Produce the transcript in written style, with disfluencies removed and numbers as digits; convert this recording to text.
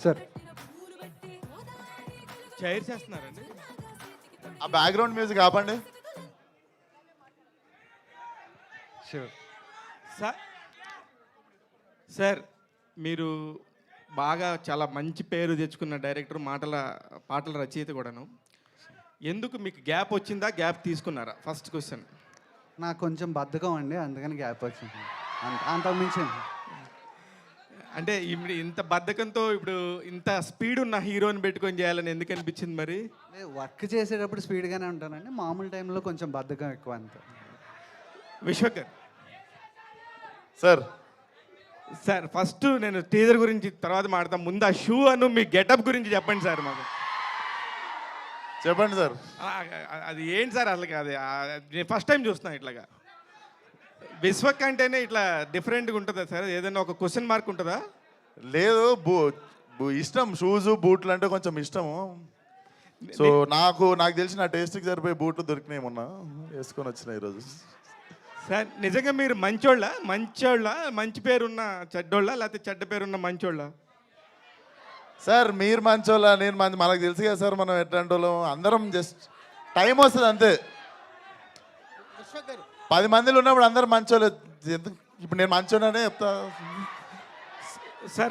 Sir chair చేస్తున్నారండి. ఆ background music ఆపండి. షూర్. సార్ మీరు బాగా చాలా మంచి పేరు తెచ్చుకున్న డైరెక్టర్, పాటల రచయిత కూడాను. ఎందుకు మీకు గ్యాప్ వచ్చిందా, గ్యాప్ తీసుకున్నారా? First question. నాకు కొంచెం బద్ధకం అండి, అందుకని గ్యాప్ వచ్చింది. అంతకుమించి అంటే ఇప్పుడు ఇంత బద్ధకంతో ఇప్పుడు ఇంత స్పీడ్ ఉన్న హీరోని పెట్టుకొని చేయాలని ఎందుకు అనిపించింది మరి? వర్క్ చేసేటప్పుడు స్పీడ్గానే ఉంటానండి, మామూలు టైంలో కొంచెం బద్ధకం ఎక్కువ అంతే. విశ్వకర్ సార్ సార్, ఫస్ట్ నేను టీజర్ గురించి తర్వాత మాడతాం. ముందు ఆ షూ అను మీ గెటప్ గురించి చెప్పండి సార్ మాకు. చెప్పండి సార్. అది ఏంటి సార్ అసలు? అది నేను ఫస్ట్ టైం చూస్తున్నాను ఇట్లాగా. విశ్వక్ అంటేనే ఇట్లా డిఫరెంట్గా ఉంటుందా సార్? ఏదైనా ఒక క్వశ్చన్ మార్క్ ఉంటుందా? లేదు, ఇష్టం, షూస్ బూట్లు అంటే కొంచెం ఇష్టము. సో నాకు తెలిసిన టేస్ట్కి సరిపోయి బూట్లు దొరికినాయి, మొన్న వేసుకొని వచ్చినాయి ఈరోజు. సార్ నిజంగా మీరు మంచోళ్ళ, మంచి పేరున్న చెడ్డోళ్ళ, లేకపోతే చెడ్డ పేరున్న మంచోళ్ళ? సార్ మీరు మంచోళ్ళ, నేను మనకు తెలుసు కదా సార్, మనం ఎట్లాంటి వాళ్ళం. అందరం జస్ట్ టైం వస్తుంది అంతే. 10 మందిలో ఉన్నప్పుడు అందరం మంచోళ్ళు. ఇప్పుడు నేను మంచోళ్ళనే చెప్తా సార్.